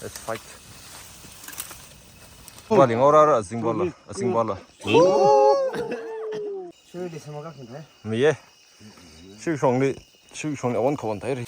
Let's fight. Baling ora asing bola. Şöyle sama bakayım he. Miye. Şu şongli on kawan tayri.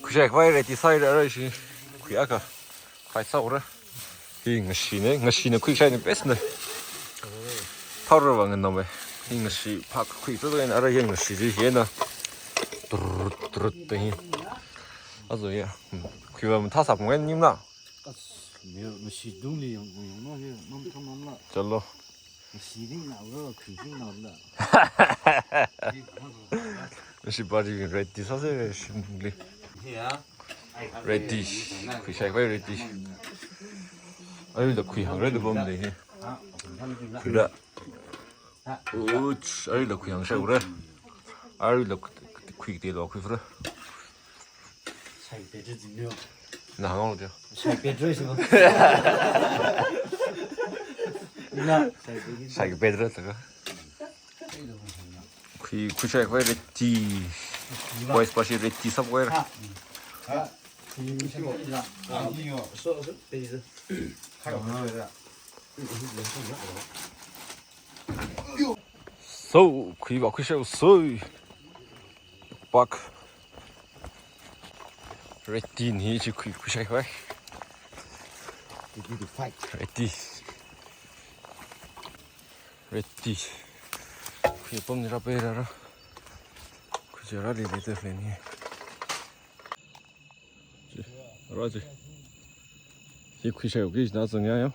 Kuşak vai ready side ara shi. Kuyaka. Fight sa ora. Ngashine quick shine best ne. Power wang no me. Ngashi pak quick so en ara yang ngashi ji he na. Trut te. Also ja. Kuyam ta sa ngwen nim na. Mày đúng đi nó mắm thăm mắm lợ. Chalo. Mày đi nào rồi khử đi nào lợ. Mày body ready sao thế shingli. Ready. Kuyak vai ready. Ai da kuy hang ready bom de he. Kuda. Uch, ai da kuy hang sha ura. Ai da kuy de lo kuy fra. Sai bé chứ gì nữa. Na hang lo. Sai bé rồi sao? Sai bedre taga. Kuyak vai ready. Boys pashi ready somewhere. So, kuy ba kuy show so. Bak. Ready ni ji kuy kuy vai. Ready to fight. Ready. Ready. Kuy bom ni ra be ra. Kuy jara li de le ni. Roger. Hier kuy show gi na zeng ya yo.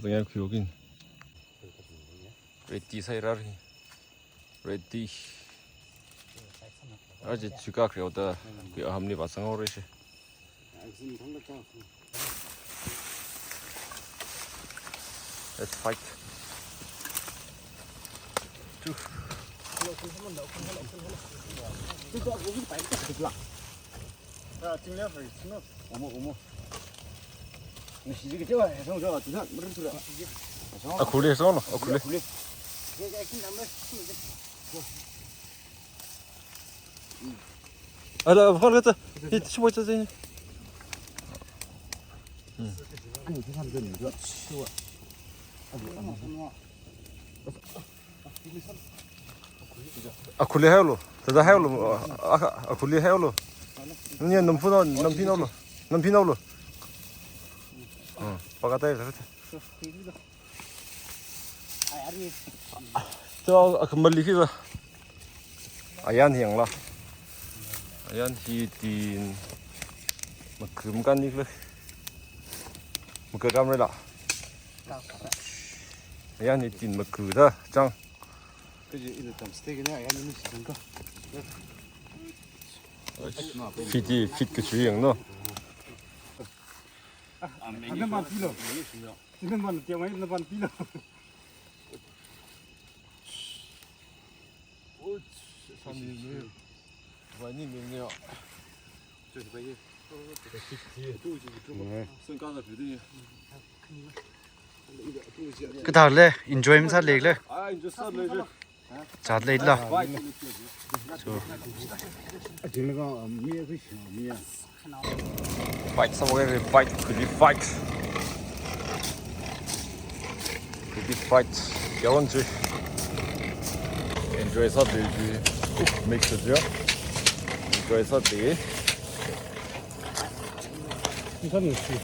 Zeng ya kuy gi. Ready sai ra ri. Ready. 아직 지가 그래도 그 함리 발생하고 그러시. Let's fight. 쭉. 아 굴리 했어 너? 아 굴리. لا بخلطه شو بغيت زين اكل حلو هذا حلو اكل حلو ني نمفينولو بقاطع 저 금발리 키가 아얀 향라 아얀 히딘 막 금간 이거 뭐 그감을라 아얀 히딘 뭐 그다 짱 그지 이거 좀 스테이크네 아얀 있으니까. 피디 핏그 주행노 한 번 필요. 이런 건 때문에 이런 건 필요. 오, 삼일을 많이 먹네요. 저기 봐요. 선가가 되더니. cái thằng này enjoy mình sát lệch lên 아, 이제 썰을 sát lệch là 저기가 미에 그 미에. fight somewhere fight could be fight. Could be fight. 야원지. Enjoy 사대지. 믹스죠. Enjoy 사대. 이거는 씨.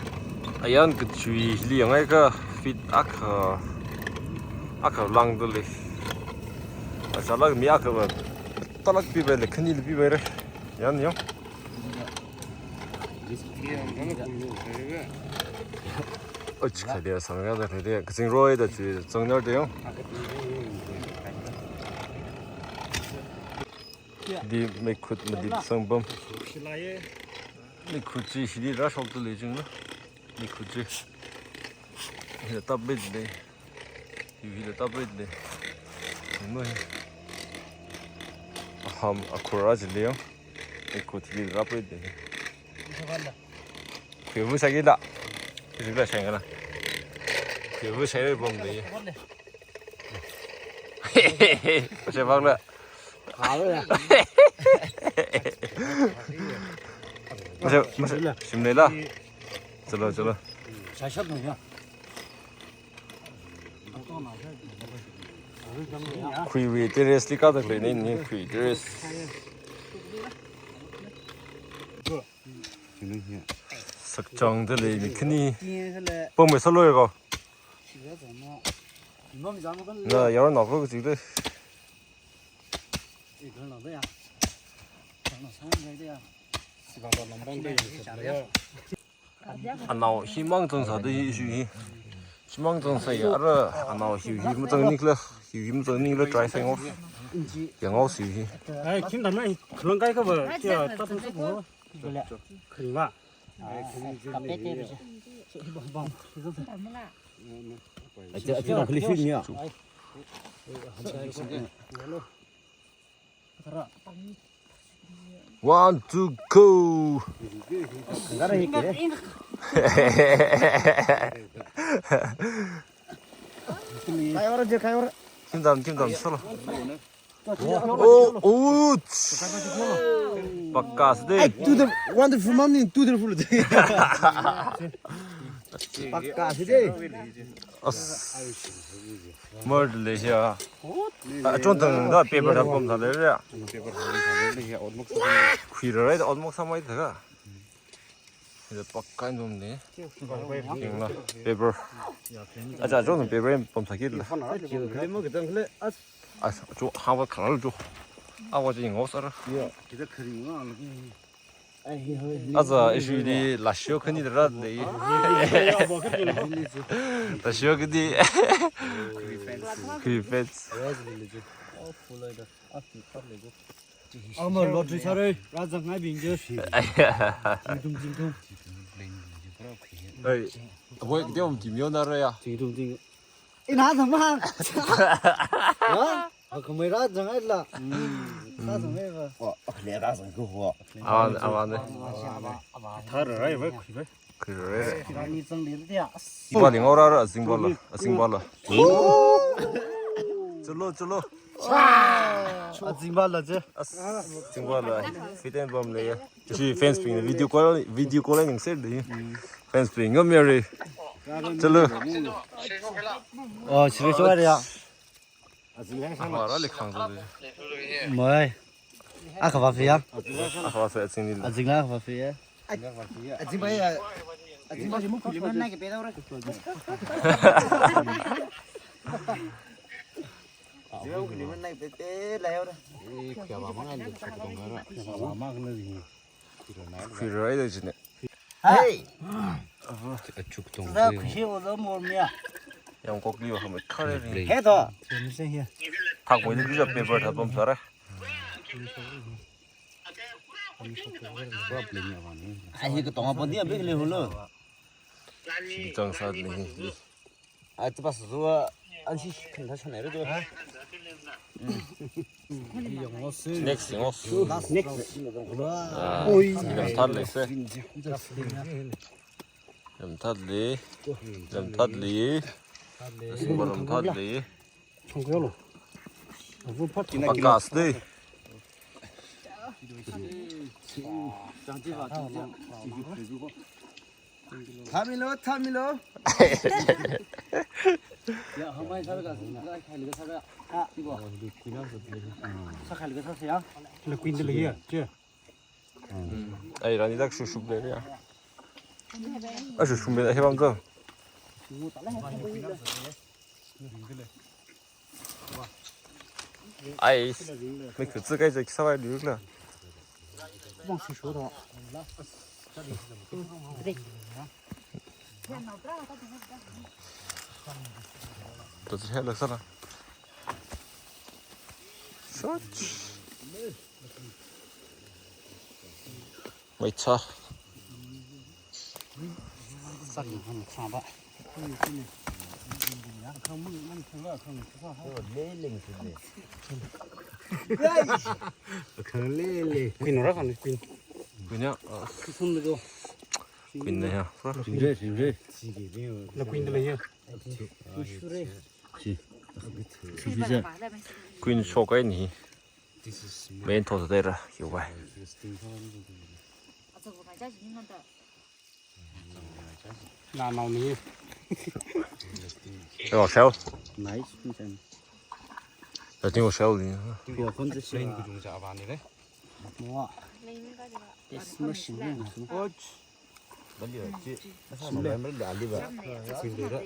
아얀 그 주의 리영애가 fit 아카 랑들리. 아 잘라 미아카 뭐 딸락 비벨레 큰일 비벨레. 얀요. 어찌가 돼야 상가다 돼야 그생 로에다 주 정렬돼요. 디 메이크 디 성범. 메이크지 히리라 속도 내중나. 메이크지. 이제 따베네. 이게 따베네. 뭐 함 아쿠라지리요. 메이크지 라베네. 그 사기다. 그래 생각나. 그 세를 bom데. 어제 막라. 가로야. 맞아. 심내라. 들어. 샤샤도냐. Kui teres likada klene ni kui teres. Sakchang de le ni kni. Bông mày sao lôi rồi? Nè, giờ nó có cái gì đấy? Anh nào hy vọng trong sao đấy gì? Hy vọng trong sao ya rồi? Anh nào hy vọng trong những cái hy vọng trong những cái trái xanh ngô, yang ngô gì? 아, 김담이 그런 가이가 뭐, 저 따뜻한 거 뭐, 그런가? 저 클리슈냐. One, two, go! 나라 이게. 가요라. 김담 서로. 오, 바카스데. Do the wonderful mommy, do the full day. 바카스데. 머들레야. 좀 더는다 페이퍼 잡고 살래야. 귀를 얼목 삼아야 되가. 이제 빡간 좀네. 잉라 페이퍼. 아자 좀 페이퍼 범사기를. 그래 뭐 그dan 그래. 아, 저 하고 가를 줘. 아버지 이거 써라. 기다 그리고 아자 이슈디 라시오 큰이들아 네. 라시오 그디. 그 펜스. 어머, 로드샤를 라장나 빙저. 딩동딩동. 에이, 뭐 그때 좀 디면나라야. 딩동딩. 이나 정말. 어? 카메라 정말라. 나 정말 봐. 내가 정말 그거. 아네. 다를 아이 왜 그래? 그래. 아니 정리돼야. 이발링 오라라 싱발라. 쫄로. 아징발라제. 싱발라. 피텐 범레야. 지 펜스 핑 비디오 콜링 셀데. 펜스 핑 엄메리. 쫄로. 집에 좋아해야. 아라리 캉도데. 뭐야? 아까 봐피야? 아와서 에칭니. 아징나 봐피야? 아징바야. 아징바지 뭐 그리면 나게 빼다오라. 지금 그리면 나게 빼라요라. 그래 되지네. 헤이. 죽동. 나 그시오도 뭐냐? 영국리와 하면 카레리. 해도. 탁 보이는 그저 페이퍼 잡범 살아. 아니 그 동아 본디야 베글레 홀로. 시정사네. 아 뜨바스 좋아. 안시 큰다 쳐내려도. 넥스 잉어. 넥스. 오이. 이름 탈레세. 이름 탈리. 이름 탈리. 총결로. 무슨 파티 바카스데. 타밀로. 야, 한 마리 사러 가서 칼리가 사러. 아, 이거. 사칼리가 사세요. 근데 퀸들이야. 저. Ay rani dak şu şubleri ya. Şu şubleri 해방자. Ay, mấy cái thứ cái gì sao vậy được là? Tôi sẽ được sao nào? Shot. Mấy cha. 퀸으로 가네, 퀸. 그냥 손으로. 있네요. 진짜. 나 퀸들이야. Queen show cái nhỉ? Bên thổ ra hiểu vậy. 这个反正是你们的。那闹你，要烧，买新鲜，要经过烧的。别混着些。个种下班的嘞。哇，这什么新鲜啊？我去，没了解，那上面没了解吧？对的。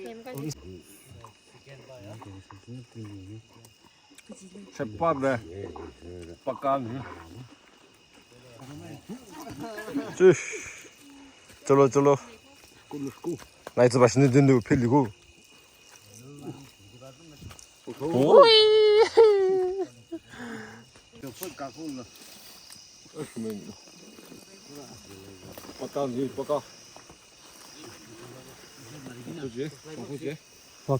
吃饱了，不干了。这，走了走了，来一只把新的人都配里过。喂，就会干活了。20美女，不干你不干。回去，放回去。放。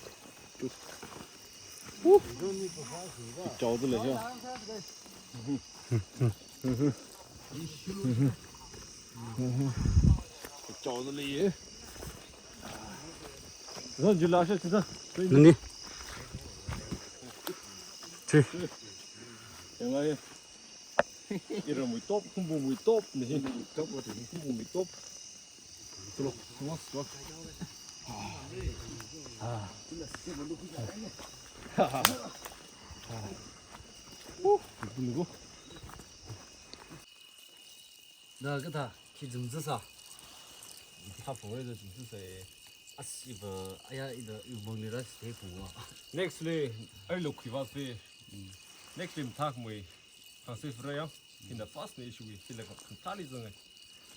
饺子了呀。饺子里。然后你就拉下去的。你，去。ยังไงอีเราไม่ตบคุณบุไม่ตบนี่ตบว่าถึงคุณบุไม่ตบตัวตัวตัว누구那个他去种子啥？他不会的种子谁？啊是不？哎呀，一个有梦里的谁苦啊 next day ai lo khi va se next time thak moi ha se fraya in the first day shui ki la ka tali zong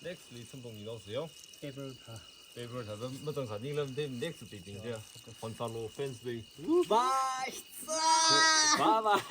next day sum dong ni lo se yo paper 它， paper ta ma dong sa ning lam de next day ding de on follow fence day Bye. bye bye